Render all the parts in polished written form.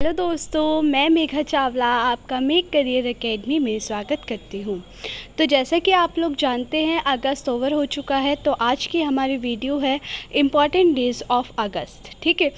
Hello दोस्तों, मैं मेघा चावला आपका मेक करियर एकेडमी में स्वागत करती हूँ। तो जैसा कि आप लोग जानते हैं, अगस्त ओवर हो चुका है। तो आज की हमारी वीडियो है इम्पॉर्टेंट डेज़ ऑफ अगस्त। ठीक है,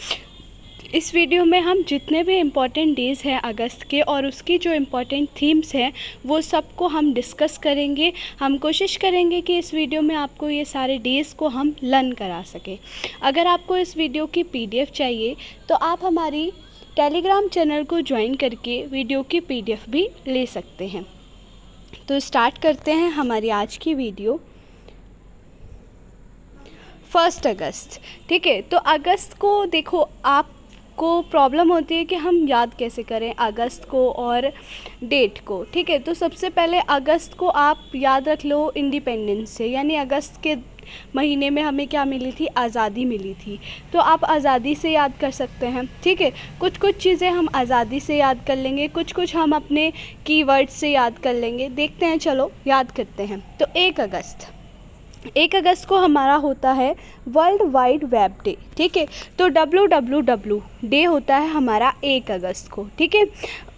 इस वीडियो में हम जितने भी इम्पॉर्टेंट डेज़ हैं अगस्त के और उसकी जो इम्पॉर्टेंट थीम्स हैं वो सबको हम डिस्कस करेंगे। हम कोशिश करेंगे कि इस वीडियो में आपको ये सारे डेज़ को हम लर्न करा सकें। अगर आपको इस वीडियो की PDF चाहिए तो आप हमारी टेलीग्राम चैनल को ज्वाइन करके वीडियो की PDF भी ले सकते हैं। तो स्टार्ट करते हैं हमारी आज की वीडियो। 1 अगस्त। ठीक है, तो अगस्त को देखो, आपको प्रॉब्लम होती है कि हम याद कैसे करें अगस्त को और डेट को। ठीक है, तो सबसे पहले अगस्त को आप याद रख लो इंडिपेंडेंस से, यानी अगस्त के महीने में हमें क्या मिली थी, आज़ादी मिली थी। तो आप आज़ादी से याद कर सकते हैं। ठीक है, कुछ कुछ चीज़ें हम आज़ादी से याद कर लेंगे, कुछ कुछ हम अपने कीवर्ड से याद कर लेंगे। देखते हैं, चलो याद करते हैं। तो 1 अगस्त को हमारा होता है वर्ल्ड वाइड वेब डे। ठीक है, तो WWW डे होता है हमारा 1 अगस्त को। ठीक है,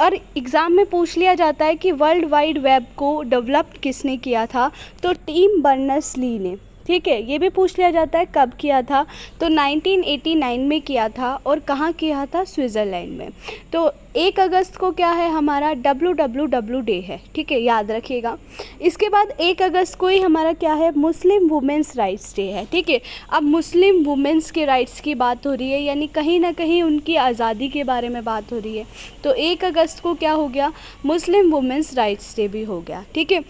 और एग्ज़ाम में पूछ लिया जाता है कि वर्ल्ड वाइड वेब को डेवलप किसने किया था, तो टिम बर्नर्स-ली ने। ठीक है, ये भी पूछ लिया जाता है कब किया था, तो 1989 में किया था। और कहाँ किया था, स्विट्ज़रलैंड में। तो 1 अगस्त को क्या है, हमारा WWW डे है। ठीक है, याद रखिएगा। इसके बाद 1 अगस्त को ही हमारा क्या है, मुस्लिम वुमेंस राइट्स डे है। ठीक है, अब मुस्लिम वुमेंस के राइट्स की बात हो रही है, यानी कहीं ना कहीं उनकी आज़ादी के बारे में बात हो रही है। तो 1 अगस्त को क्या हो गया, मुस्लिम वुमेंस राइट्स डे भी हो गया। ठीक है,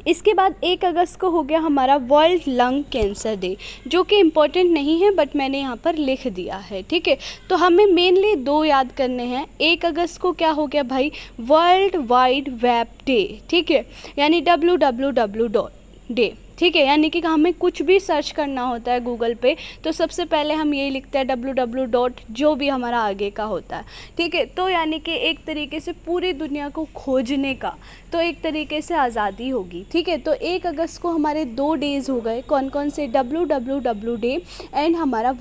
इसके बाद 1 अगस्त को हो गया हमारा वर्ल्ड लंग कैंसर डे, जो कि इम्पोर्टेंट नहीं है बट मैंने यहाँ पर लिख दिया है। ठीक है, तो हमें मेनली 2 याद करने हैं। 1 अगस्त को क्या हो गया भाई, वर्ल्ड वाइड वेब डे। ठीक है, यानी WWW डे। ठीक है, यानी कि हमें कुछ भी सर्च करना होता है गूगल पे तो सबसे पहले हम यही लिखते हैं www. जो भी हमारा आगे का होता है। ठीक है, तो यानी कि एक तरीके से पूरी दुनिया को खोजने का तो एक तरीके से आज़ादी होगी। ठीक है, तो 1 अगस्त को हमारे 2 डेज़ हो गए। कौन कौन से, WWW डे एंड हमारा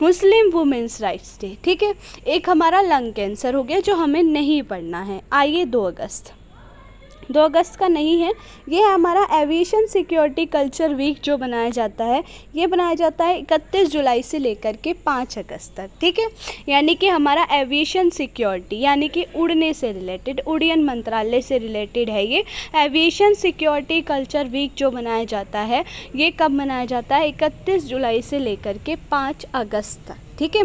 मुस्लिम वुमेंस राइट्स डे। ठीक है, एक हमारा लंग कैंसर हो गया जो हमें नहीं पढ़ना है। आइए 2 अगस्त का नहीं है, ये है हमारा एविएशन सिक्योरिटी कल्चर वीक जो मनाया जाता है। ये मनाया जाता है 31 जुलाई से लेकर के 5 अगस्त तक। ठीक है, यानी कि हमारा एविएशन सिक्योरिटी यानी कि उड़ने से रिलेटेड, उड़ियन मंत्रालय से रिलेटेड है ये एविएशन सिक्योरिटी कल्चर वीक जो मनाया जाता है। ये कब मनाया जाता है, 31 जुलाई से लेकर के 5 अगस्त तक। ठीक है,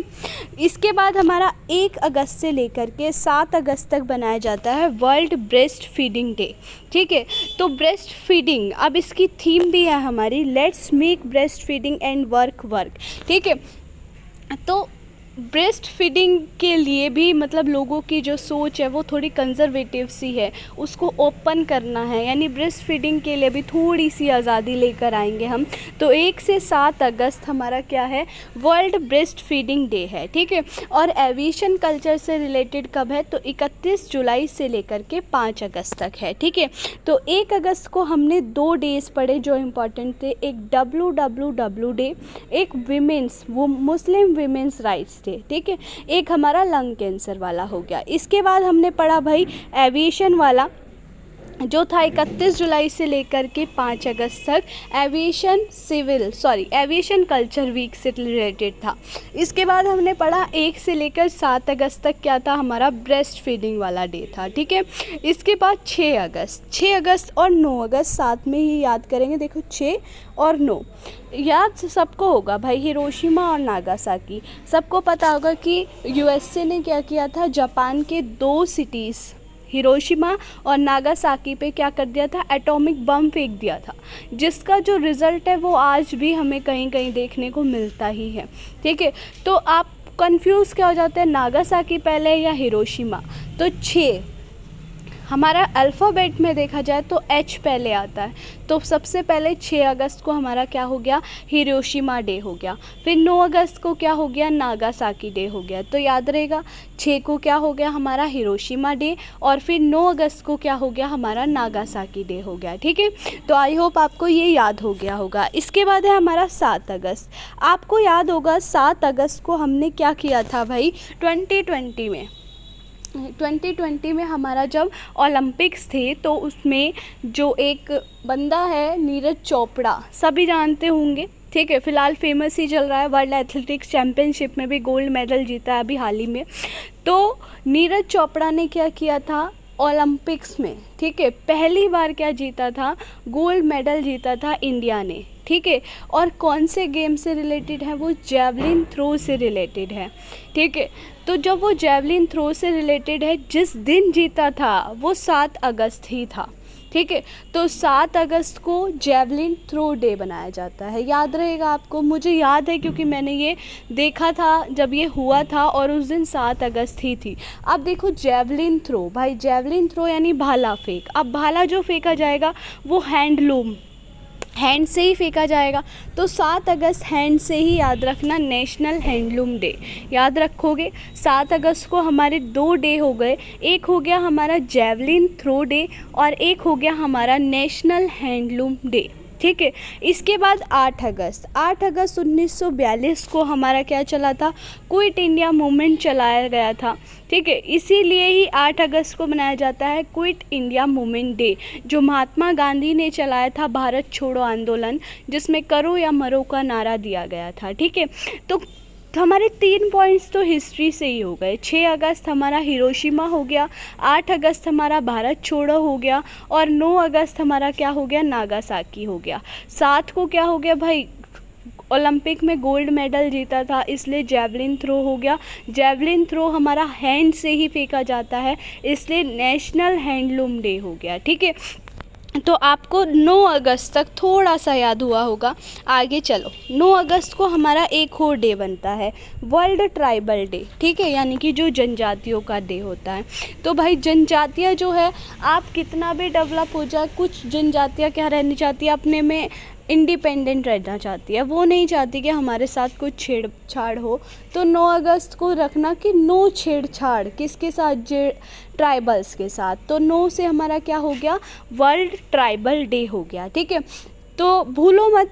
इसके बाद हमारा 1 अगस्त से लेकर के 7 अगस्त तक बनाया जाता है वर्ल्ड ब्रेस्ट फीडिंग डे। ठीक है, तो ब्रेस्ट फीडिंग, अब इसकी थीम भी है हमारी let's make breast feeding and work. ठीक है, तो ब्रेस्ट फीडिंग के लिए भी मतलब लोगों की जो सोच है वो थोड़ी कंजर्वेटिव सी है, उसको ओपन करना है, यानी ब्रेस्ट फीडिंग के लिए भी थोड़ी सी आज़ादी लेकर आएंगे हम। तो 1 से 7 अगस्त हमारा क्या है, वर्ल्ड ब्रेस्ट फीडिंग डे है। ठीक है, और एविएशन कल्चर से रिलेटेड कब है, तो 31 जुलाई से लेकर के 5 अगस्त तक है। ठीक है, तो 1 अगस्त को हमने 2 डेज़ पढ़े जो इम्पोर्टेंट थे, एक WWW डे, एक मुस्लिम विमेंस राइट्स डे। ठीक है, एक हमारा लंग कैंसर वाला हो गया। इसके बाद हमने पढ़ा भाई एविएशन वाला जो था 31 जुलाई से लेकर के 5 अगस्त तक, एविएशन कल्चर वीक से रिलेटेड था। इसके बाद हमने पढ़ा 1 से लेकर 7 अगस्त तक क्या था, हमारा ब्रेस्ट फीडिंग वाला डे था। ठीक है, इसके बाद 6 अगस्त और 9 अगस्त साथ में ही याद करेंगे। देखो 6 और 9 याद सबको होगा भाई, हिरोशिमा और नागासाकी। सबको पता होगा कि USA ने क्या किया था, जापान के 2 सिटीज़ हिरोशिमा और नागासाकी पे क्या कर दिया था, एटॉमिक बम फेंक दिया था, जिसका जो रिज़ल्ट है वो आज भी हमें कहीं कहीं देखने को मिलता ही है। ठीक है, तो आप कंफ्यूज क्या हो जाते हैं, नागासाकी पहले या हिरोशिमा। तो हमारा अल्फ़ाबेट में देखा जाए तो एच पहले आता है, तो सबसे पहले 6 अगस्त को हमारा क्या हो गया, हिरोशिमा डे हो गया। फिर 9 अगस्त को क्या हो गया, नागासाकी डे हो गया। तो याद रहेगा 6 को क्या हो गया हमारा हिरोशिमा डे, और फिर 9 अगस्त को क्या हो गया हमारा नागासाकी डे हो गया। ठीक है, तो आई होप आपको ये याद हो गया होगा। इसके बाद है हमारा 7 अगस्त। आपको याद होगा 7 अगस्त को हमने क्या किया था भाई, 2020 में हमारा जब ओलंपिक्स थे तो उसमें जो एक बंदा है नीरज चोपड़ा, सभी जानते होंगे। ठीक है, फ़िलहाल फेमस ही चल रहा है, वर्ल्ड एथलेटिक्स चैम्पियनशिप में भी गोल्ड मेडल जीता है अभी हाल ही में। तो नीरज चोपड़ा ने क्या किया था ओलंपिक्स में, ठीक है, पहली बार क्या जीता था, गोल्ड मेडल जीता था इंडिया ने। ठीक है, और कौन से गेम से रिलेटेड है, वो जेवलिन थ्रो से रिलेटेड है। ठीक है, तो जब वो जेवलिन थ्रो से रिलेटेड है, जिस दिन जीता था वो 7 अगस्त ही था। ठीक है, तो 7 अगस्त को जेवलिन थ्रो डे बनाया जाता है, याद रहेगा आपको। मुझे याद है क्योंकि मैंने ये देखा था जब ये हुआ था, और उस दिन 7 अगस्त ही थी। अब देखो जेवलिन थ्रो, भाई जेवलिन थ्रो यानी भाला फेंक। अब भाला जो फेंका जाएगा वो हैंड से ही फेंका जाएगा, तो 7 अगस्त हैंड से ही याद रखना, नेशनल हैंडलूम डे याद रखोगे। 7 अगस्त को हमारे 2 डे हो गए, एक हो गया हमारा जेवलिन थ्रो डे और एक हो गया हमारा नेशनल हैंडलूम डे। ठीक है, इसके बाद 8 अगस्त 1942 को हमारा क्या चला था, क्विट इंडिया मूवमेंट चलाया गया था। ठीक है, इसीलिए ही 8 अगस्त को मनाया जाता है क्विट इंडिया मूवमेंट डे, जो महात्मा गांधी ने चलाया था भारत छोड़ो आंदोलन, जिसमें करो या मरो का नारा दिया गया था। ठीक है, तो हमारे 3 पॉइंट्स तो हिस्ट्री से ही हो गए। 6 अगस्त हमारा हिरोशिमा हो गया, 8 अगस्त हमारा भारत छोड़ो हो गया, और 9 अगस्त हमारा क्या हो गया, नागासाकी हो गया। 7 को क्या हो गया भाई, ओलंपिक में गोल्ड मेडल जीता था, इसलिए जेवलिन थ्रो हो गया। जेवलिन थ्रो हमारा हैंड से ही फेंका जाता है, इसलिए नेशनल हैंडलूम डे हो गया। ठीक है, तो आपको 9 अगस्त तक थोड़ा सा याद हुआ होगा। आगे चलो, 9 अगस्त को हमारा एक और डे बनता है, वर्ल्ड ट्राइबल डे। ठीक है, यानी कि जो जनजातियों का डे होता है। तो भाई जनजातियाँ जो है, आप कितना भी डेवलप हो जाए, कुछ जनजातियाँ क्या रहनी चाहती है, अपने में इंडिपेंडेंट रहना चाहती है, वो नहीं चाहती कि हमारे साथ कुछ छेड़छाड़ हो। तो 9 अगस्त को रखना कि नो छेड़छाड़, किसके साथ, ट्राइबल्स के साथ। तो 9 से हमारा क्या हो गया, वर्ल्ड ट्राइबल डे हो गया। ठीक है, तो भूलो मत,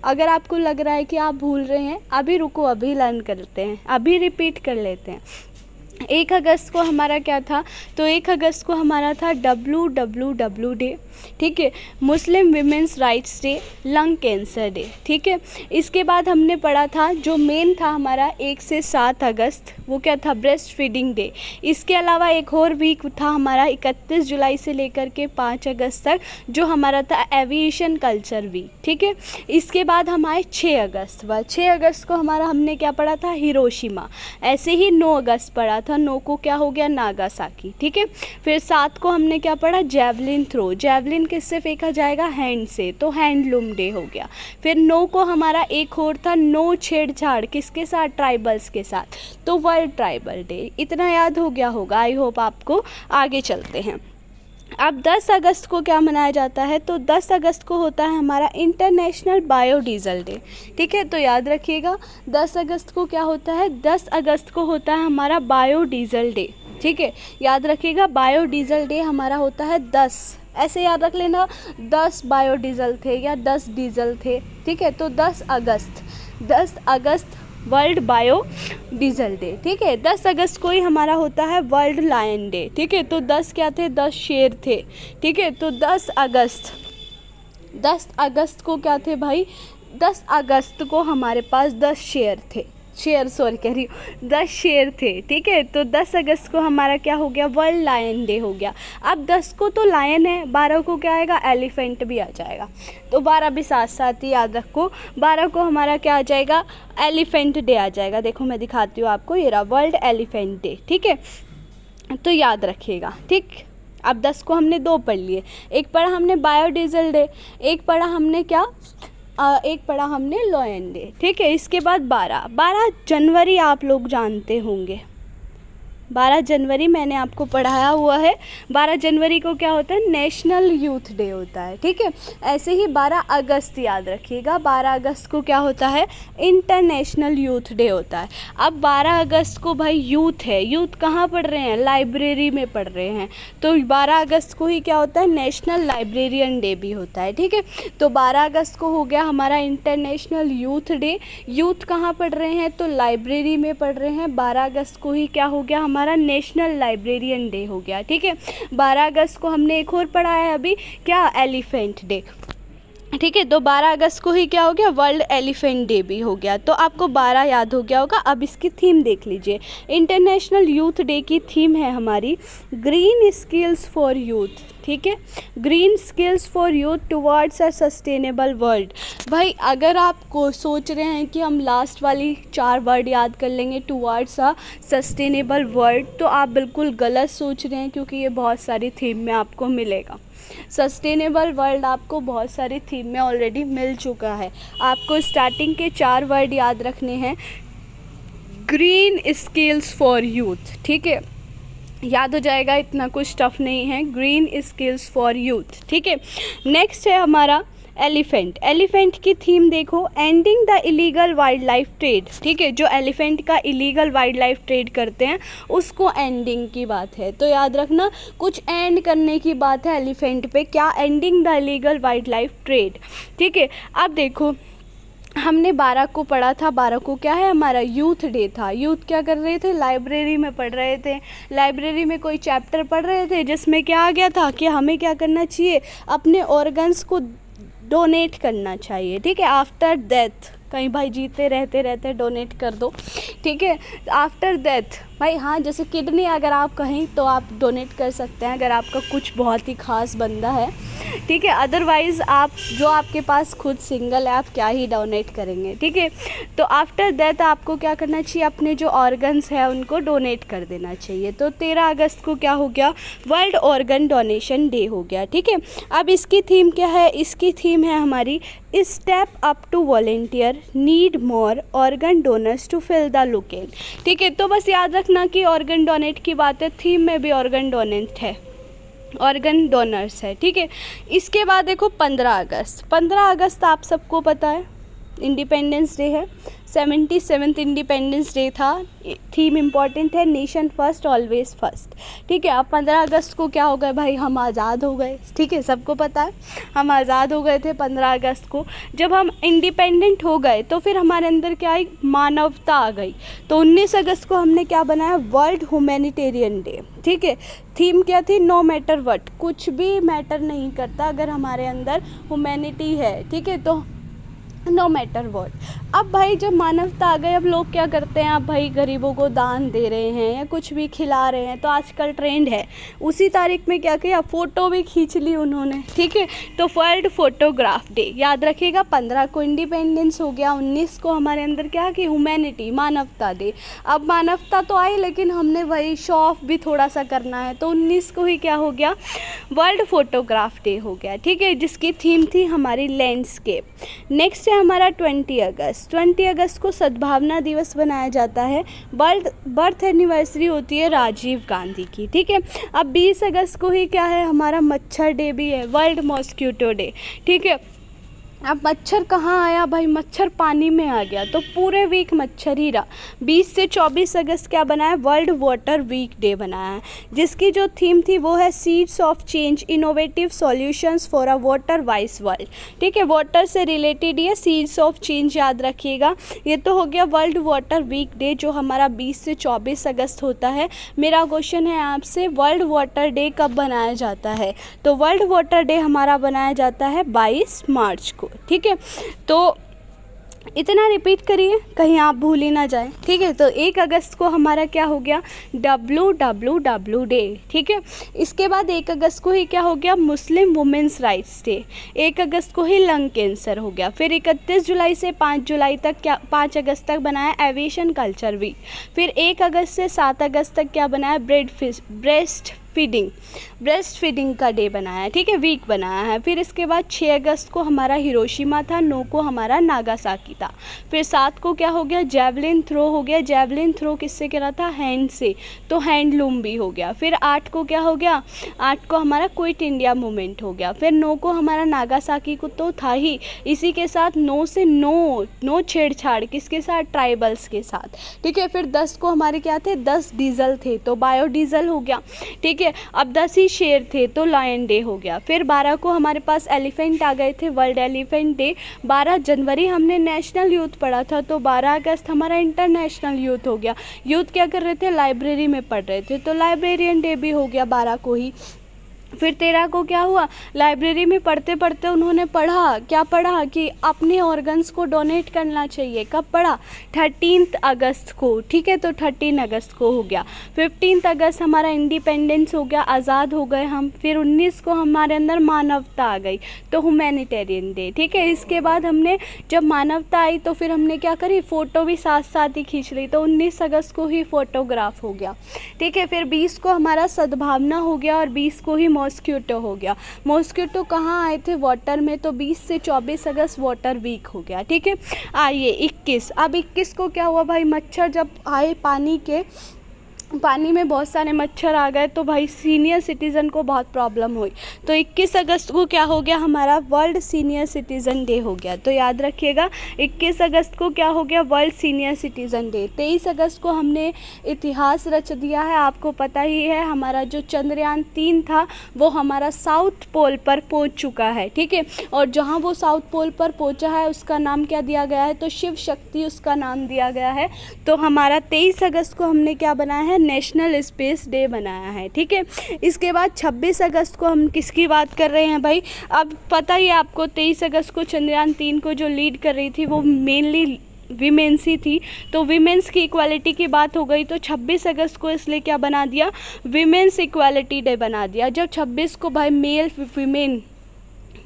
अगर आपको लग रहा है कि आप भूल रहे हैं, अभी रुको, अभी लर्न करते हैं, अभी रिपीट कर लेते हैं। 1 अगस्त को हमारा क्या था, तो 1 अगस्त को हमारा था WWW डे। ठीक है, Muslim women's rights day, lung cancer day. ठीक है, इसके बाद हमने पढ़ा था जो मेन था हमारा 1 से 7 अगस्त, वो क्या था, ब्रेस्ट फीडिंग डे। इसके अलावा एक और भी था हमारा 31 जुलाई से लेकर के 5 अगस्त तक, जो हमारा था एविएशन कल्चर वीक। ठीक है, इसके बाद हमारे 6 अगस्त को हमारा हमने क्या पढ़ा था, हिरोशिमा। ऐसे ही 9 अगस्त पढ़ा था, 9 को क्या हो गया, नागासाकी। ठीक है, फिर 7 को हमने क्या पढ़ा, जेवलिन थ्रो। जेवलिन किससे फेंका जाएगा, हैंड से, तो हैंडलूम डे हो गया। फिर 9 को हमारा एक और था, नो छेड़छाड़, किसके साथ, ट्राइबल्स के साथ, तो वर्ल्ड ट्राइबल डे। इतना याद हो गया होगा, आई होप आपको। आगे चलते हैं। अब 10 अगस्त को क्या मनाया जाता है, तो 10 अगस्त को होता है हमारा इंटरनेशनल बायोडीजल डे। ठीक है, तो याद रखिएगा 10 अगस्त को क्या होता है, 10 अगस्त को होता है हमारा बायोडीजल डे। ठीक है, याद रखिएगा बायोडीजल डे हमारा होता है 10, ऐसे याद रख लेना, 10 बायोडीजल थे या 10 डीजल थे। ठीक है, तो 10 अगस्त वर्ल्ड बायो डीजल डे। ठीक है, 10 अगस्त को ही हमारा होता है वर्ल्ड लायन डे। ठीक है, तो 10 क्या थे, 10 शेर थे। ठीक है, तो 10 अगस्त को क्या थे भाई, 10 अगस्त को हमारे पास 10 शेर थे, 10 शेर थे। ठीक है, तो 10 अगस्त को हमारा क्या हो गया, वर्ल्ड लायन डे हो गया। अब 10 को तो लायन है, 12 को क्या आएगा, एलिफेंट भी आ जाएगा, तो 12 भी साथ साथ ही याद रखो। 12 को हमारा क्या आ जाएगा, एलिफेंट डे आ जाएगा। देखो मैं दिखाती हूँ आपको, ये रहा वर्ल्ड एलिफेंट डे। ठीक है, तो याद रखिएगा। ठीक, अब 10 को हमने 2 पढ़ लिए, एक पढ़ा हमने बायोडीजल डे, एक पढ़ा हमने क्या, एक पढ़ा हमने लायन डे। ठीक है, इसके बाद 12 जनवरी आप लोग जानते होंगे, 12 जनवरी मैंने आपको पढ़ाया हुआ है। 12 जनवरी को क्या होता है, नेशनल यूथ डे होता है, ठीक है। ऐसे ही 12 अगस्त याद रखिएगा, 12 अगस्त को क्या होता है, इंटरनेशनल यूथ डे होता है। अब 12 अगस्त को भाई यूथ है, यूथ कहाँ पढ़ रहे हैं, लाइब्रेरी में पढ़ रहे हैं, तो 12 अगस्त को ही क्या होता है, नेशनल लाइब्रेरियन डे भी होता है, ठीक है। तो 12 अगस्त को हो गया हमारा इंटरनेशनल यूथ डे। यूथ कहाँ पढ़ रहे हैं, तो लाइब्रेरी में पढ़ रहे हैं। 12 अगस्त को ही क्या हो गया, हमारा नेशनल लाइब्रेरियन डे हो गया, ठीक है। 12 अगस्त को हमने एक और पढ़ा है अभी, क्या, एलिफेंट डे, ठीक है। तो 12 अगस्त को ही क्या हो गया, वर्ल्ड एलिफेंट डे भी हो गया। तो आपको 12 याद हो गया होगा। अब इसकी थीम देख लीजिए, इंटरनेशनल यूथ डे की थीम है हमारी ग्रीन स्किल्स फॉर यूथ, ठीक है। Green skills for youth towards a sustainable world. भाई अगर आप को सोच रहे हैं कि हम लास्ट वाली 4 वर्ड याद कर लेंगे, टुवर्ड्स अ सस्टेनेबल वर्ल्ड, तो आप बिल्कुल गलत सोच रहे हैं, क्योंकि ये बहुत सारी थीम में आपको मिलेगा। सस्टेनेबल वर्ल्ड आपको बहुत सारी थीम में ऑलरेडी मिल चुका है। आपको स्टार्टिंग के 4 वर्ड याद रखने हैं, ग्रीन स्किल्स फॉर यूथ, ठीक है, याद हो जाएगा, इतना कुछ टफ नहीं है, ग्रीन स्किल्स फॉर यूथ, ठीक है। नेक्स्ट है हमारा एलिफेंट। एलिफेंट की थीम देखो, ending the illegal wild life trade, ठीक है। जो एलिफेंट का इलीगल वाइल्ड लाइफ ट्रेड करते हैं उसको एंडिंग की बात है, तो याद रखना कुछ एंड करने की बात है एलिफेंट पे, क्या, ending the illegal wild life trade, ठीक है। अब देखो हमने 12 को पढ़ा था, 12 को क्या है, हमारा यूथ डे था। यूथ क्या कर रहे थे, लाइब्रेरी में पढ़ रहे थे, लाइब्रेरी में कोई चैप्टर पढ़ रहे थे जिसमें क्या आ गया था कि हमें क्या करना चाहिए, अपने ऑर्गन्स को डोनेट करना चाहिए, ठीक है, आफ्टर डेथ। कहीं भाई जीते रहते डोनेट कर दो, ठीक है, आफ्टर डेथ भाई, हाँ, जैसे किडनी अगर आप कहीं तो आप डोनेट कर सकते हैं, अगर आपका कुछ बहुत ही ख़ास बंदा है, ठीक है। अदरवाइज़ आप जो आपके पास खुद सिंगल है, आप क्या ही डोनेट करेंगे, ठीक है। तो आफ्टर डेथ आपको क्या करना चाहिए, अपने जो ऑर्गन्स है उनको डोनेट कर देना चाहिए। तो 13 अगस्त को क्या हो गया, वर्ल्ड ऑर्गन डोनेशन डे हो गया, ठीक है। अब इसकी थीम क्या है, इसकी थीम है हमारी step up to volunteer need more organ donors to fill the lacuna, ठीक है। तो बस याद रखना कि ऑर्गन डोनेट की बात है, थीम में भी ऑर्गन डोनेट है, ऑर्गन डोनर्स है, ठीक है। इसके बाद देखो 15 अगस्त। 15 अगस्त आप सबको पता है इंडिपेंडेंस डे है, 77th इंडिपेंडेंस डे था। थीम इम्पॉर्टेंट है, नेशन फर्स्ट ऑलवेज फर्स्ट, ठीक है। अब 15 अगस्त को क्या हो गए भाई, हम आज़ाद हो गए, ठीक है, सबको पता है हम आज़ाद हो गए थे 15 अगस्त को। जब हम इंडिपेंडेंट हो गए तो फिर हमारे अंदर क्या आई, मानवता आ गई। तो 19 अगस्त को हमने क्या बनाया, वर्ल्ड ह्यूमैनिटेरियन डे, ठीक है। थीम क्या थी, नो मैटर व्हाट, कुछ भी मैटर नहीं करता अगर हमारे अंदर ह्यूमैनिटी है, ठीक है, तो नो मैटर वॉट। अब भाई जब मानवता आ गई, अब लोग क्या करते हैं, अब भाई गरीबों को दान दे रहे हैं या कुछ भी खिला रहे हैं, तो आजकल ट्रेंड है। उसी तारीख में क्या किया, फ़ोटो भी खींच ली उन्होंने, ठीक है। तो वर्ल्ड फोटोग्राफ डे याद रखिएगा। 15 को इंडिपेंडेंस हो गया, 19 को हमारे अंदर क्या कि ह्यूमैनिटी, मानवता डे। अब मानवता तो आई, लेकिन हमने वही शो ऑफ भी थोड़ा सा करना है, तो 19 को ही क्या हो गया, वर्ल्ड फोटोग्राफ डे हो गया, ठीक है, जिसकी थीम थी हमारी लैंडस्केप। नेक्स्ट है हमारा 20 अगस्त। 20 अगस्त को सद्भावना दिवस बनाया जाता है, वर्ल्ड बर्थ एनिवर्सरी होती है राजीव गांधी की, ठीक है। अब 20 अगस्त को ही क्या है, हमारा मच्छर डे भी है, वर्ल्ड मॉस्किटो डे, ठीक है। अब मच्छर कहाँ आया भाई, मच्छर पानी में आ गया, तो पूरे वीक मच्छर ही रहा। 20 से 24 अगस्त क्या बनाया, वर्ल्ड वाटर वीक डे बनाया है, जिसकी जो थीम थी वो है seeds of change, innovative solutions for a water wise world, ठीक है। वाटर से रिलेटेड ये सीड्स ऑफ चेंज याद रखिएगा। ये तो हो गया वर्ल्ड वाटर वीक डे, जो हमारा 20 से 24 अगस्त होता है। मेरा क्वेश्चन है आपसे, वर्ल्ड वाटर डे कब बनाया जाता है, तो वर्ल्ड वाटर डे हमारा बनाया जाता है 22 मार्च को, ठीक है। तो इतना रिपीट करिए, कहीं आप भूल ही ना जाए, ठीक है। तो 1 अगस्त को हमारा क्या हो गया, WWW डे, ठीक है। इसके बाद 1 अगस्त को ही क्या हो गया, मुस्लिम वुमेंस राइट्स डे। 1 अगस्त को ही लंग कैंसर हो गया। फिर 31 जुलाई से 5 जुलाई तक क्या, 5 अगस्त तक बनाया एविएशन कल्चर वीक। फिर 1 अगस्त से 7 अगस्त तक क्या बनाया, ब्रेस्ट ब्रेस्ट फीडिंग का डे बनाया है, ठीक है, वीक बनाया है। फिर इसके बाद 6 अगस्त को हमारा हिरोशिमा था, 9 को हमारा नागासाकी था। फिर 7 को क्या हो गया, जेवलिन थ्रो हो गया। जेवलिन थ्रो किससे करा था, हैंड से, तो हैंडलूम भी हो गया। फिर 8 को क्या हो गया, 8 को हमारा क्विट इंडिया मूवमेंट हो गया। फिर 9 को हमारा नागासाकी को तो था ही, इसी के साथ 9 से नो छेड़छाड़ किसके साथ, ट्राइबल्स के साथ, ठीक है। फिर 10 को हमारे क्या थे, 10 डीजल थे तो बायोडीजल हो गया, ठीक है। अब 10 ही शेर थे तो लायन डे हो गया। फिर 12 को हमारे पास एलिफेंट आ गए थे, वर्ल्ड एलिफेंट डे। 12 जनवरी हमने नेशनल यूथ पढ़ा था, तो 12 अगस्त हमारा इंटरनेशनल यूथ हो गया। यूथ क्या कर रहे थे, लाइब्रेरी में पढ़ रहे थे, तो लाइब्रेरियन डे भी हो गया 12 को ही। फिर 13 को क्या हुआ, लाइब्रेरी में पढ़ते पढ़ते उन्होंने पढ़ा, क्या पढ़ा कि अपने ऑर्गन्स को डोनेट करना चाहिए। कब पढ़ा, 13 अगस्त को, ठीक है, तो 13 अगस्त को हो गया। 15 अगस्त हमारा इंडिपेंडेंस हो गया, आज़ाद हो गए हम। फिर 19 को हमारे अंदर मानवता आ गई, तो ह्यूमैनिटेरियन डे, ठीक है। इसके बाद हमने जब मानवता आई तो फिर हमने क्या करी, फ़ोटो भी साथ साथ ही खींच ली, तो 19 अगस्त को ही फ़ोटोग्राफ हो गया, ठीक है। फिर 20 को हमारा सद्भावना हो गया और 20 को ही मॉस्क्यूटो हो गया। मॉस्क्यूटो कहाँ आए थे, वाटर में, तो 20 से 24 अगस्त वाटर वीक हो गया, ठीक है। आइए 21, अब 21 को क्या हुआ भाई, मच्छर जब आए पानी में बहुत सारे मच्छर आ गए तो भाई सीनियर सिटीज़न को बहुत प्रॉब्लम हुई, तो 21 अगस्त को क्या हो गया, हमारा वर्ल्ड सीनियर सिटीज़न डे हो गया। तो याद रखिएगा 21 अगस्त को क्या हो गया, वर्ल्ड सीनियर सिटीज़न डे। 23 अगस्त को हमने इतिहास रच दिया है, आपको पता ही है, हमारा जो चंद्रयान 3 था वो हमारा साउथ पोल पर पहुंच चुका है, ठीक है। और जहां वो साउथ पोल पर पहुंचा है उसका नाम क्या दिया गया है, तो शिव शक्ति उसका नाम दिया गया है। तो हमारा 23 अगस्त को हमने क्या बनाया है, नेशनल स्पेस डे बनाया है, ठीक है। इसके बाद 26 अगस्त को हम किसकी बात कर रहे हैं भाई, अब पता ही आपको 23 अगस्त को चंद्रयान 3 को जो लीड कर रही थी वो मेनली वीमेंस ही थी, तो वीमेंस की इक्वालिटी की बात हो गई, तो 26 अगस्त को इसलिए क्या बना दिया, वीमेंस इक्वालिटी डे बना दिया। जब 26 को भाई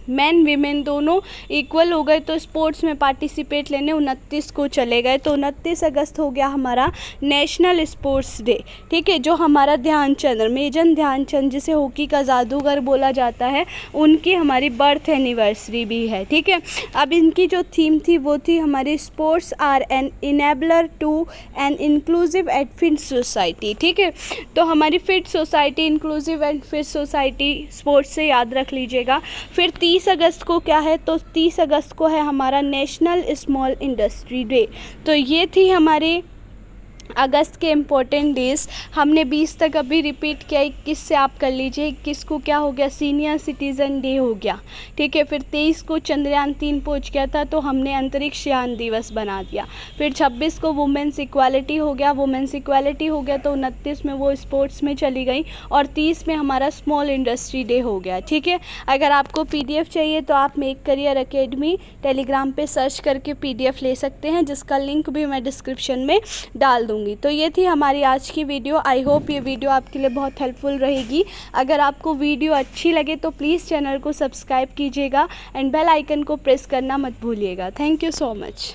मैन वीमेन दोनों इक्वल हो गए तो स्पोर्ट्स में पार्टिसिपेट लेने 29 को चले गए, तो 29 अगस्त हो गया हमारा नेशनल स्पोर्ट्स डे, ठीक है। जो हमारा ध्यानचंद, मेजर ध्यानचंद जिसे हॉकी का जादूगर बोला जाता है, उनकी हमारी बर्थ एनिवर्सरी भी है, ठीक है। अब इनकी जो थीम थी वो थी हमारी sports are an enabler to an inclusive and fit society, ठीक है। तो हमारी fit society, inclusive and fit society sports से याद रख लीजिएगा। फिर 30 अगस्त को क्या है, तो 30 अगस्त को है हमारा नेशनल स्मॉल इंडस्ट्री डे। तो ये थी हमारी अगस्त के इम्पोर्टेंट डेज़। हमने 20 तक अभी रिपीट किया, 21 से आप कर लीजिए। 21 को क्या हो गया, सीनियर सिटीज़न डे हो गया, ठीक है। फिर 23 को चंद्रयान 3 पहुंच गया था तो हमने अंतरिक्ष यान दिवस बना दिया। फिर 26 को वुमेंस इक्वालिटी हो गया, तो 29 में वो स्पोर्ट्स में चली गई और 30 में हमारा स्मॉल इंडस्ट्री डे हो गया, ठीक है। अगर आपको PDF चाहिए तो आप मेक करियर एकेडमी टेलीग्राम पे सर्च करके PDF ले सकते हैं, जिसका लिंक भी मैं डिस्क्रिप्शन में डाल दूँगी। तो ये थी हमारी आज की वीडियो। आई होप ये वीडियो आपके लिए बहुत हेल्पफुल रहेगी। अगर आपको वीडियो अच्छी लगे तो प्लीज़ चैनल को सब्सक्राइब कीजिएगा एंड बेल आइकन को प्रेस करना मत भूलिएगा। Thank you so much.